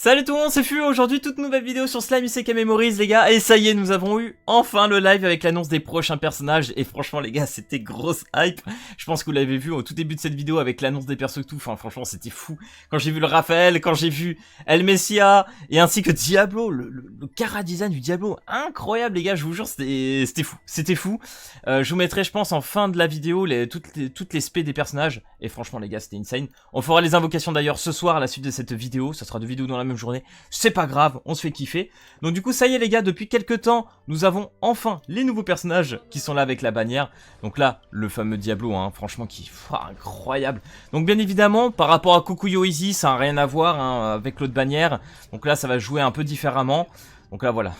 Salut tout le monde, c'est Fu. Aujourd'hui, toute nouvelle vidéo sur Slime Isekai Memories, les gars. Et ça y est, nous avons eu enfin le live avec l'annonce des prochains personnages. Et franchement, les gars, c'était grosse hype. Je pense que vous l'avez vu au tout début de cette vidéo avec l'annonce des persos et tout. Enfin, franchement, c'était fou. Quand j'ai vu le Raphaël, quand j'ai vu El Messia, et ainsi que Diablo, le cara design du Diablo, incroyable, les gars. Je vous jure, c'était fou. C'était fou. Je vous mettrai, je pense, en fin de la vidéo, toutes les spés des personnages. Et franchement, les gars, c'était insane. On fera les invocations d'ailleurs ce soir à la suite de cette vidéo. Ça sera deux vidéos dans la même journée, c'est pas grave, on se fait kiffer. Donc du coup ça y est les gars, depuis quelques temps nous avons enfin les nouveaux personnages qui sont là avec la bannière. Donc là le fameux Diablo, hein, franchement qui incroyable. Donc bien évidemment par rapport à Kukuyo Easy ça n'a rien à voir hein, avec l'autre bannière. Donc là ça va jouer un peu différemment. Donc là voilà,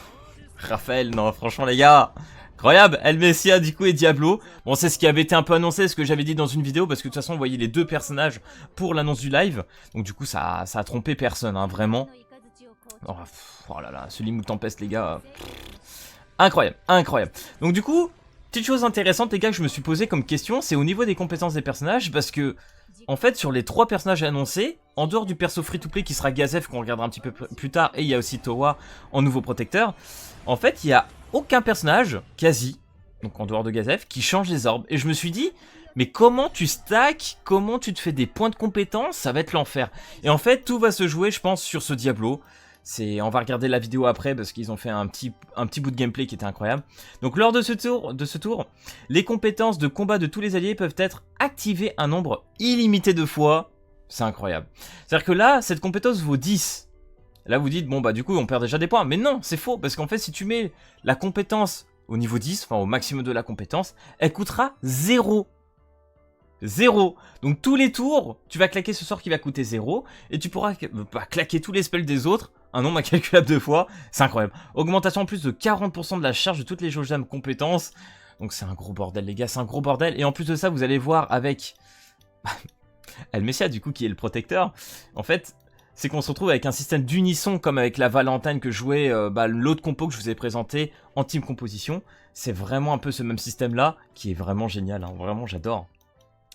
Raphaël, non franchement les gars, incroyable. El Messia du coup et Diablo. Bon c'est ce qui avait été un peu annoncé, ce que j'avais dit dans une vidéo, parce que de toute façon vous voyez les deux personnages pour l'annonce du live. Donc du coup ça a trompé personne hein, vraiment. Oh là là, ce Limou Tempest les gars. Incroyable, incroyable. Donc du coup, petite chose intéressante les gars que je me suis posé comme question, c'est au niveau des compétences des personnages, parce que en fait sur les trois personnages annoncés, en dehors du perso free to play qui sera Gazef qu'on regardera un petit peu plus tard, et il y a aussi Towa en nouveau protecteur, en fait il n'y a aucun personnage, quasi, donc en dehors de Gazef, qui change les orbes. Et je me suis dit, mais comment tu stacks, comment tu te fais des points de compétence, ça va être l'enfer. Et en fait tout va se jouer je pense sur ce Diablo. On va regarder la vidéo après parce qu'ils ont fait un petit bout de gameplay qui était incroyable. Donc lors de ce tour, les compétences de combat de tous les alliés peuvent être activées un nombre illimité de fois. C'est incroyable. C'est-à-dire que là, cette compétence vaut 10. Là vous dites, bon bah du coup on perd déjà des points. Mais non, c'est faux, parce qu'en fait si tu mets la compétence au niveau 10, enfin au maximum de la compétence, elle coûtera 0. 0. Donc tous les tours, tu vas claquer ce sort qui va coûter 0. Et tu pourras claquer tous les spells des autres un nombre incalculable de fois. C'est incroyable. Augmentation en plus de 40% de la charge de toutes les jauges d'âme compétences. Donc c'est un gros bordel les gars, c'est un gros bordel. Et en plus de ça, vous allez voir avec El Messia du coup qui est le protecteur. En fait, c'est qu'on se retrouve avec un système d'unisson comme avec la Valentine que jouait l'autre compo que je vous ai présenté en team composition. C'est vraiment un peu ce même système là qui est vraiment génial, hein. Vraiment j'adore.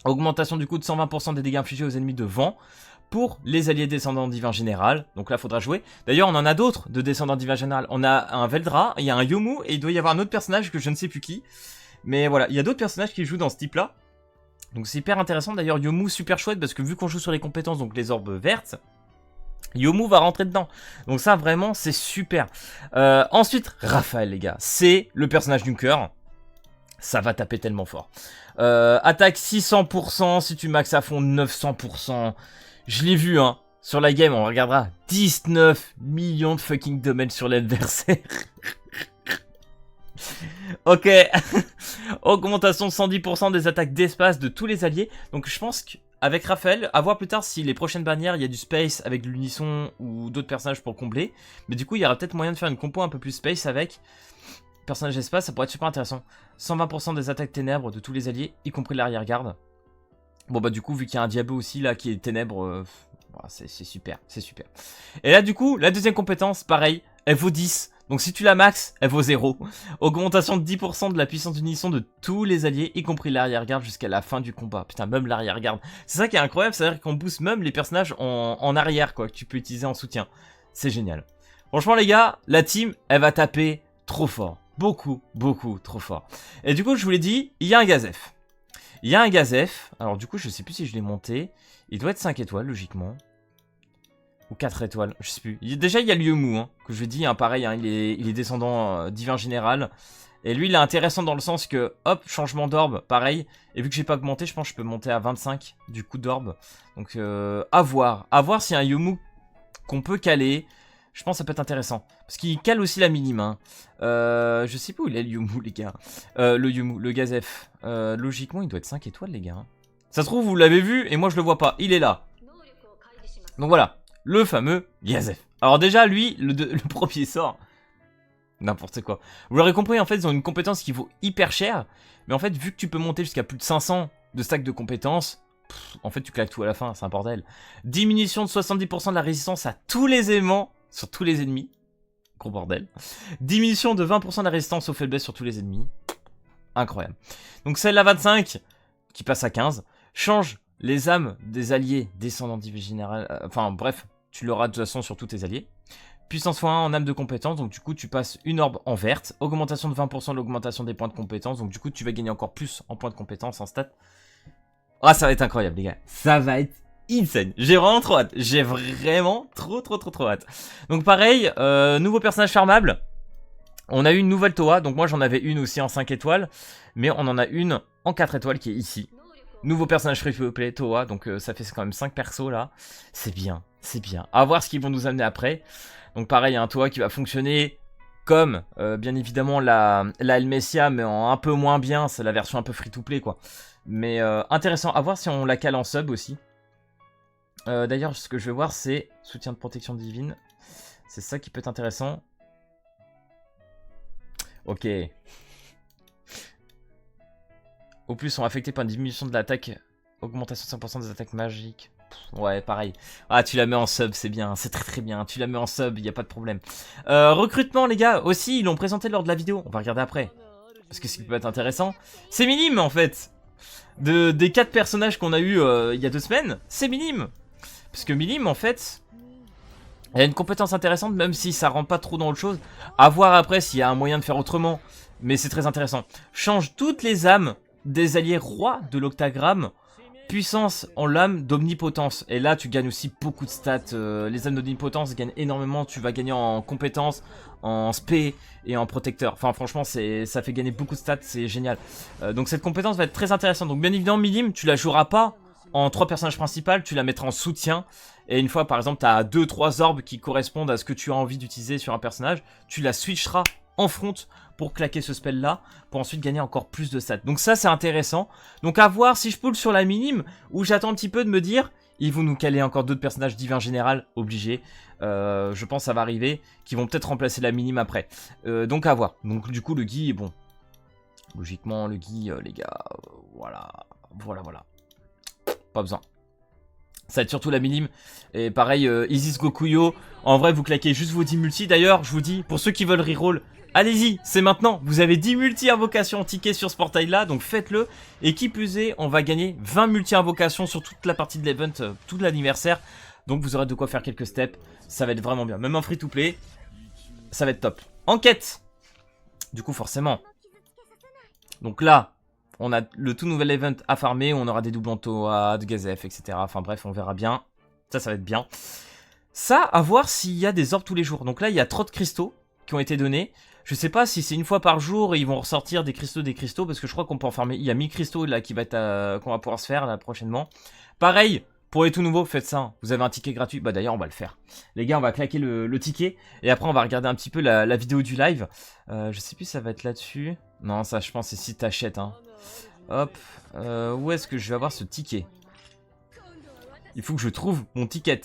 Augmentation du coup de 120% des dégâts infligés aux ennemis de vent pour les alliés descendants divin général. Donc là, faudra jouer. D'ailleurs, on en a d'autres de descendants divin général. On a un Veldra, il y a un Yomu et il doit y avoir un autre personnage que je ne sais plus qui. Mais voilà, il y a d'autres personnages qui jouent dans ce type-là. Donc c'est hyper intéressant. D'ailleurs, Yomu, super chouette parce que vu qu'on joue sur les compétences, donc les orbes vertes, Yomu va rentrer dedans. Donc ça, vraiment, c'est super. Ensuite, Raphaël, les gars. C'est le personnage du cœur. Ça va taper tellement fort. Attaque 600%, si tu max à fond 900%. Je l'ai vu, hein. Sur la game, on regardera 19 millions de fucking damage sur l'adversaire. Ok. Augmentation de 110% des attaques d'espace de tous les alliés. Donc je pense qu'avec Raphaël, à voir plus tard si les prochaines bannières, il y a du space avec l'unisson ou d'autres personnages pour combler. Mais du coup, il y aura peut-être moyen de faire une compo un peu plus space avec personnage espace, ça pourrait être super intéressant. 120% des attaques ténèbres de tous les alliés, y compris l'arrière-garde. Bon bah du coup, vu qu'il y a un Diablo aussi là qui est ténèbres, c'est super, c'est super. Et là du coup, la deuxième compétence, pareil, elle vaut 10. Donc si tu la max, elle vaut 0. Augmentation de 10% de la puissance d'unisson de tous les alliés, y compris l'arrière-garde jusqu'à la fin du combat. Putain, même l'arrière-garde. C'est ça qui est incroyable, c'est-à-dire qu'on booste même les personnages en arrière, quoi, que tu peux utiliser en soutien. C'est génial. Franchement les gars, la team, elle va taper trop fort. Beaucoup, beaucoup trop fort. Et du coup, je vous l'ai dit, il y a un Gazef. Il y a un Gazef. Alors du coup, je sais plus si je l'ai monté. Il doit être 5 étoiles, logiquement. Ou 4 étoiles, je sais plus. Déjà, il y a le Yomu, hein, que je dis, hein, pareil, hein, il est descendant divin général. Et lui, il est intéressant dans le sens que, hop, changement d'orbe, pareil. Et vu que j'ai pas augmenté, je pense que je peux monter à 25 du coup d'orbe. Donc, à voir. À voir s'il y a un Yomu qu'on peut caler. Je pense que ça peut être intéressant. Parce qu'il cale aussi la minime. Hein. Je sais pas où il est le Yomu, les gars. Le Yomu, le Gazef. Logiquement, il doit être 5 étoiles, les gars. Hein. Ça se trouve, vous l'avez vu et moi, je le vois pas. Il est là. Donc voilà. Le fameux Gazef. Alors déjà, lui, le premier sort. N'importe quoi. Vous l'aurez compris, en fait, ils ont une compétence qui vaut hyper cher. Mais en fait, vu que tu peux monter jusqu'à plus de 500 de stack de compétences... en fait, tu claques tout à la fin. C'est un bordel. Diminution de 70% de la résistance à tous les aimants. Sur tous les ennemis. Gros bordel. Diminution de 20% de la résistance aux faiblesses sur tous les ennemis. Incroyable. Donc celle-là 25, qui passe à 15, change les âmes des alliés descendants divin général. Enfin bref, Tu l'auras de toute façon sur tous tes alliés. Puissance x1 en âme de compétence, donc du coup tu passes une orbe en verte. Augmentation de 20% de l'augmentation des points de compétence, donc du coup tu vas gagner encore plus en points de compétence, en stats. Ah, ça va être incroyable les gars, ça va être insane. J'ai vraiment trop hâte, j'ai vraiment trop hâte. Donc pareil, nouveau personnage farmable. On a eu une nouvelle Toa, donc moi j'en avais une aussi en 5 étoiles, mais on en a une en 4 étoiles qui est ici. Nouveau personnage free to play, Toa, donc ça fait quand même 5 persos là. C'est bien, c'est bien. À voir ce qu'ils vont nous amener après. Donc pareil, un Toa qui va fonctionner comme, bien évidemment, la Helmesia, mais en un peu moins bien. C'est la version un peu free-to-play, quoi. Mais intéressant, à voir si on la cale en sub aussi. D'ailleurs, ce que je vais voir, c'est soutien de protection divine. C'est ça qui peut être intéressant. Ok. Au plus, sont affectés par une diminution de l'attaque. Augmentation de 5% des attaques magiques. Ouais, pareil. Ah, tu la mets en sub, c'est bien, c'est très bien. Tu la mets en sub, il n'y a pas de problème. Recrutement, les gars, aussi, ils l'ont présenté lors de la vidéo. On va regarder après. Parce que ce qui peut être intéressant, c'est minime, en fait. Des 4 personnages qu'on a eu il y a 2 semaines, c'est minime. Parce que minime, en fait, elle a une compétence intéressante, même si ça rentre pas trop dans autre chose. À voir après s'il y a un moyen de faire autrement. Mais c'est très intéressant. Change toutes les âmes des alliés rois de l'octagramme. Puissance en lame d'omnipotence. Et là, tu gagnes aussi beaucoup de stats. Les âmes d'omnipotence gagnent énormément. Tu vas gagner en compétences, en spé et en protecteur. Enfin, franchement, ça fait gagner beaucoup de stats. C'est génial. Donc, cette compétence va être très intéressante. Donc, bien évidemment, Milim, tu la joueras pas en 3 personnages principaux. Tu la mettras en soutien. Et une fois, par exemple, tu as 2-3 orbes qui correspondent à ce que tu as envie d'utiliser sur un personnage. Tu la switcheras en front pour claquer ce spell là, pour ensuite gagner encore plus de stats. Donc ça c'est intéressant. Donc à voir si je pull sur la minime, ou j'attends un petit peu de me dire, ils vont nous caler encore d'autres personnages divins général, obligé. Je pense que ça va arriver, qui vont peut-être remplacer la minime après. Donc à voir. Donc du coup le Guy, bon, logiquement le Guy, les gars, voilà. Pas besoin. Ça va être surtout la minime. Et pareil, Isis Gokuyo. En vrai, vous claquez juste vos 10 multi. D'ailleurs, je vous dis, pour ceux qui veulent reroll, allez-y, c'est maintenant. Vous avez 10 multi-invocations en ticket sur ce portail-là, donc faites-le. Et qui plus est, on va gagner 20 multi-invocations sur toute la partie de l'event, tout l'anniversaire. Donc vous aurez de quoi faire quelques steps. Ça va être vraiment bien. Même en free-to-play, ça va être top. Enquête. Du coup, forcément. Donc là, on a le tout nouvel event à farmer, on aura des doublons Toa, de Gazef, etc. Enfin bref, on verra bien. Ça va être bien. Ça, à voir s'il y a des orbes tous les jours. Donc là, il y a trop de cristaux qui ont été donnés. Je sais pas si c'est une fois par jour et ils vont ressortir des cristaux, parce que je crois qu'on peut en farmer. Il y a 1000 cristaux là qui va être qu'on va pouvoir se faire là prochainement. Pareil, pour les tout nouveaux, faites ça. Vous avez un ticket gratuit. Bah d'ailleurs, on va le faire. Les gars, on va claquer le ticket. Et après, on va regarder un petit peu la vidéo du live. Je sais plus si ça va être là-dessus. Non, ça, je pense, c'est si t'achètes. Hein. Hop. Où est-ce que je vais avoir ce ticket? Il faut que je trouve mon ticket.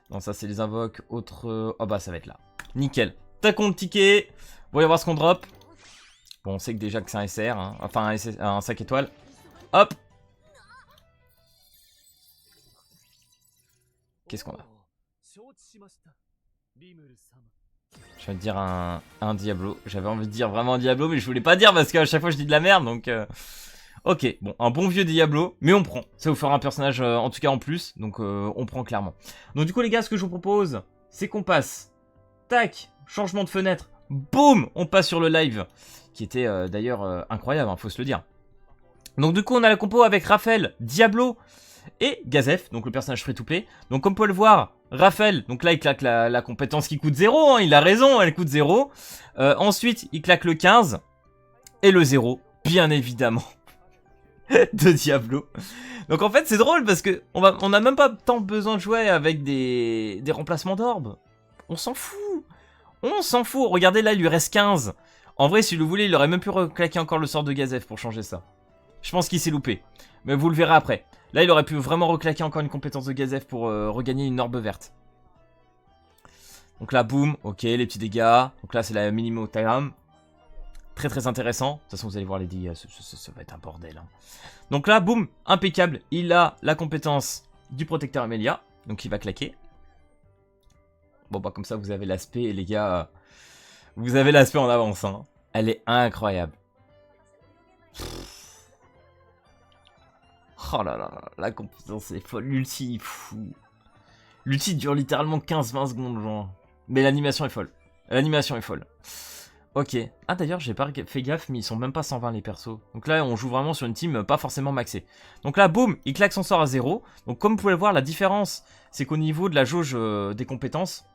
Non, ça, c'est les invoques. Autres... Oh bah, ça va être là. Nickel. T'as compte ticket. Voyons voir ce qu'on drop. Bon, on sait que déjà que c'est un SR. Hein. Enfin, un 5 étoiles. Hop. Qu'est-ce qu'on a? Je vais te dire un Diablo. J'avais envie de dire vraiment un Diablo, mais je voulais pas dire parce qu'à chaque fois je dis de la merde, donc... Ok, bon, un bon vieux Diablo, mais on prend. Ça vous fera un personnage, en tout cas en plus, donc on prend clairement. Donc du coup les gars, ce que je vous propose, c'est qu'on passe... Tac, changement de fenêtre, boum, on passe sur le live. Qui était d'ailleurs incroyable, hein, faut se le dire. Donc du coup on a la compo avec Raphaël, Diablo et Gazef, donc le personnage free-to-play. Donc comme on peut le voir, Raphaël, donc là il claque la compétence qui coûte 0, hein, il a raison, elle coûte 0. Ensuite il claque le 15 et le 0, bien évidemment, de Diablo. Donc en fait c'est drôle parce que on n'a même pas tant besoin de jouer avec des remplacements d'orbes. On s'en fout. On s'en fout. Regardez là, il lui reste 15. En vrai, s'il le voulait, il aurait même pu reclaquer encore le sort de Gazef pour changer ça. Je pense qu'il s'est loupé. Mais vous le verrez après. Là, il aurait pu vraiment reclaquer encore une compétence de Gazef pour regagner une orbe verte. Donc là, boum. Ok, les petits dégâts. Donc là, c'est la minimo time. Très intéressant. De toute façon, vous allez voir les dégâts. Ça va être un bordel. Hein. Donc là, boum. Impeccable. Il a la compétence du protecteur Amelia. Donc il va claquer. Bon bah comme ça vous avez l'aspect les gars, vous avez l'aspect en avance hein. Elle est incroyable. Oh là là, la compétence est folle, l'ulti, fou. L'ulti dure littéralement 15-20 secondes, genre. Mais l'animation est folle. L'animation est folle. Ok. Ah d'ailleurs, j'ai pas fait gaffe, mais ils sont même pas 120 les persos. Donc là, on joue vraiment sur une team pas forcément maxée. Donc là, boum, il claque son sort à 0. Donc comme vous pouvez le voir, la différence, c'est qu'au niveau de la jauge des compétences,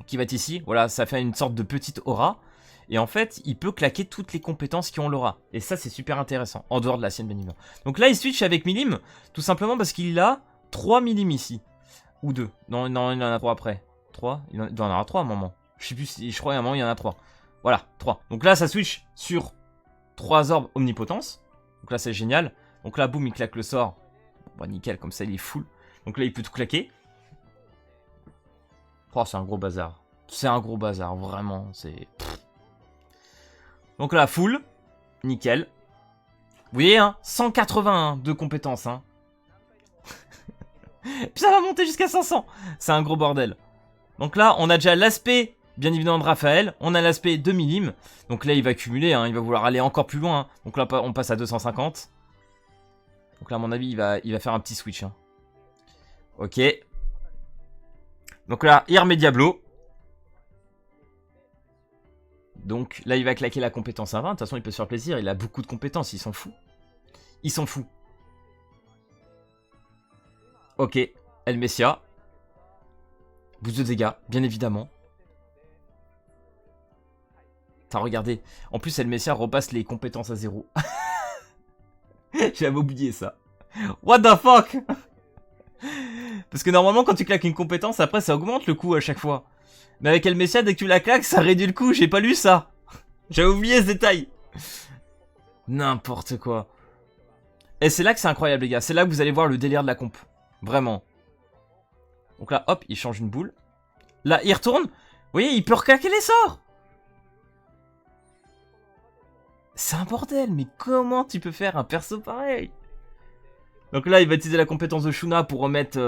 qui va être ici, voilà, ça fait une sorte de petite aura. Et en fait, il peut claquer toutes les compétences qui ont l'aura. Et ça, c'est super intéressant, en dehors de la sienne, bien évidemment. Donc là, il switch avec Milim, tout simplement parce qu'il a 3 Milim ici. Ou 2. Non, non, il en a 3 après. 3 il doit en avoir 3 à un moment. Je sais plus si, je crois qu'à un moment, il y en a 3. Voilà, 3. Donc là, ça switch sur 3 orbes omnipotence. Donc là, c'est génial. Donc là, boum, il claque le sort. Bon, nickel, comme ça, il est full. Donc là, il peut tout claquer. Oh, c'est un gros bazar. C'est un gros bazar, vraiment. C'est... Donc là, full. Nickel. Vous voyez, hein, 181 de compétences, hein. Puis ça va monter jusqu'à 500. C'est un gros bordel. Donc là, on a déjà l'aspect, bien évidemment, de Raphaël. On a l'aspect de Milim. Donc là, il va cumuler, hein, il va vouloir aller encore plus loin. Hein. Donc là, on passe à 250. Donc là, à mon avis, il va faire un petit switch. Hein. Ok. Donc là, il remet Diablo. Donc là, il va claquer la compétence à 20. De toute façon, il peut se faire plaisir. Il a beaucoup de compétences. Il s'en fout. Il s'en fout. Ok. El Messia. Boost de dégâts, bien évidemment. T'as regardé. En plus, El Messia repasse les compétences à 0. J'avais oublié ça. What the fuck? Parce que normalement, quand tu claques une compétence, après, ça augmente le coût à chaque fois. Mais avec El Messia, dès que tu la claques, ça réduit le coût. J'ai pas lu ça. J'avais oublié ce détail. N'importe quoi. Et c'est là que c'est incroyable, les gars. C'est là que vous allez voir le délire de la comp. Vraiment. Donc là, hop, il change une boule. Là, il retourne. Vous voyez, il peut reclaquer les sorts. C'est un bordel, mais comment tu peux faire un perso pareil? Donc là, il va utiliser la compétence de Shuna pour remettre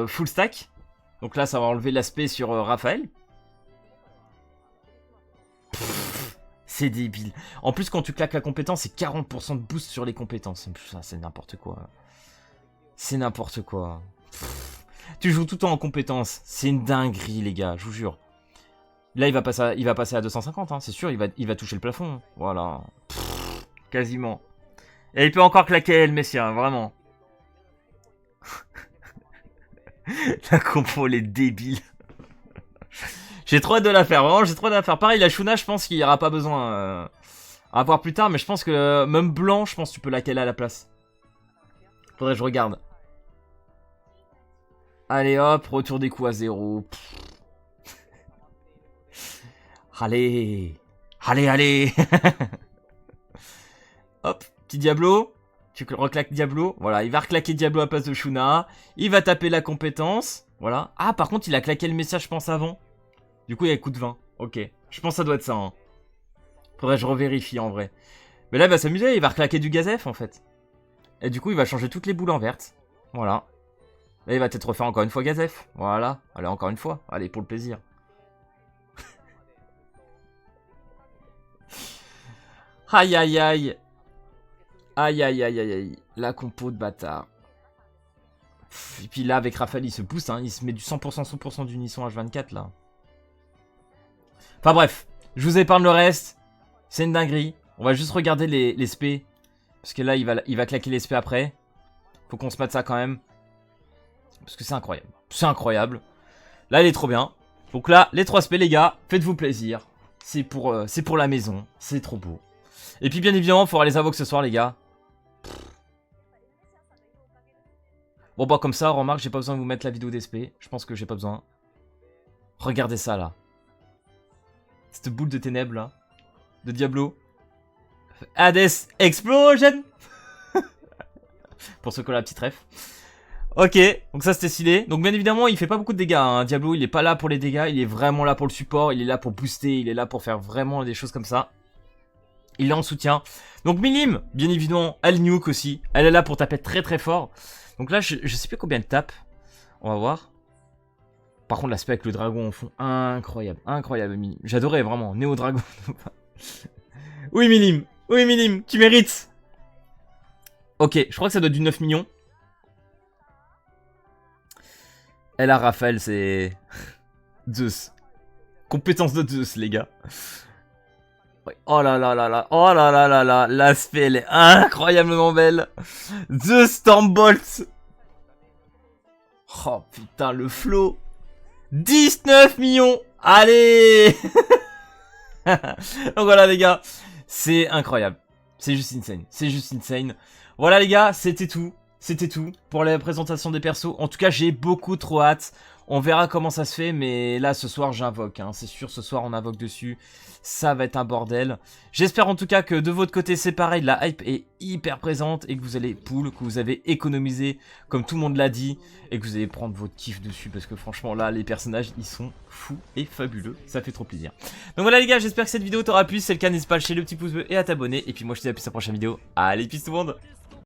full stack. Donc là, ça va enlever l'aspect sur Raphaël. C'est débile. En plus, quand tu claques la compétence, c'est 40% de boost sur les compétences. Ça, c'est n'importe quoi. C'est n'importe quoi. Tu joues tout le temps en compétences. C'est une dinguerie, les gars, je vous jure. Là, il va passer à 250, hein, c'est sûr, il va toucher le plafond. Voilà. Quasiment. Et il peut encore claquer El Messia, vraiment. La compo, elle est débile. J'ai trop hâte de la faire, vraiment, j'ai trop hâte de la faire. Pareil, la Shuna, je pense qu'il n'y aura pas besoin à voir plus tard, mais je pense que même blanc, je pense que tu peux la caler à la place. Faudrait que je regarde. Allez hop, retour des coups à 0. Allez. Allez, allez. Hop, petit Diablo. Tu reclaques Diablo. Voilà, il va reclaquer Diablo à la place de Shuna. Il va taper la compétence. Voilà. Ah, par contre, il a claqué le message, je pense, avant. Du coup, il y a le coup de 20. Ok. Je pense que ça doit être ça. Hein. Faudrait que je revérifie, en vrai. Mais là, il va s'amuser. Il va reclaquer du Gazef, en fait. Et du coup, il va changer toutes les boules en vertes. Voilà. Là, il va peut-être refaire encore une fois Gazef. Voilà. Allez, encore une fois. Allez, pour le plaisir. Aïe, aïe, aïe. Aïe, aïe, aïe, aïe, aïe. La compo de bâtard. Et puis là, avec Raphaël, il se pousse. Hein. Il se met du 100% d'unisson H24, là. Enfin bref. Je vous épargne le reste. C'est une dinguerie. On va juste regarder les SP. Parce que là, il va claquer les SP après. Faut qu'on se mette ça quand même. Parce que c'est incroyable. C'est incroyable. Là, il est trop bien. Donc là, les 3 SP, les gars, faites-vous plaisir. C'est pour la maison. C'est trop beau. Et puis, bien évidemment, il faudra les invoquer ce soir, les gars. Bon, bah, comme ça, remarque, j'ai pas besoin de vous mettre la vidéo d'SP. Je pense que j'ai pas besoin. Regardez ça, là. Cette boule de ténèbres, là. De Diablo. Hades Explosion. Pour ceux qui ont la petite ref. Ok, donc ça c'était stylé. Donc bien évidemment il fait pas beaucoup de dégâts hein. Diablo il est pas là pour les dégâts. Il est vraiment là pour le support. Il est là pour booster. Il est là pour faire vraiment des choses comme ça. Il est en soutien. Donc Milim, bien évidemment, elle nuke aussi. Elle est là pour taper très très fort. Donc là je sais plus combien de tape. On va voir. Par contre l'aspect avec le dragon au fond, incroyable. Incroyable Milim. J'adorais vraiment, Néo Dragon. Oui Milim, tu mérites. Ok, je crois que ça doit être du 9 millions. Et là, Raphaël, c'est... Zeus. Compétence de Zeus, les gars. Oh là là là là, oh là là là là, l'aspect, elle est incroyablement belle. Zeus Stormbolt. Oh putain, le flow. 19 millions. Allez. Donc voilà, les gars, c'est incroyable. C'est juste insane, c'est juste insane. Voilà, les gars, c'était tout. C'était tout pour la présentation des persos. En tout cas, j'ai beaucoup trop hâte. On verra comment ça se fait, mais là, ce soir, j'invoque. Hein. C'est sûr, ce soir, on invoque dessus. Ça va être un bordel. J'espère en tout cas que de votre côté, c'est pareil. La hype est hyper présente et que vous allez pull, que vous avez économisé, comme tout le monde l'a dit, et que vous allez prendre votre kiff dessus, parce que franchement, là, les personnages, ils sont fous et fabuleux. Ça fait trop plaisir. Donc voilà, les gars, j'espère que cette vidéo t'aura plu. Si c'est le cas, n'hésite pas à lâcher le petit pouce bleu et à t'abonner. Et puis moi, je te dis à plus à la prochaine vidéo. Allez, peace tout le monde!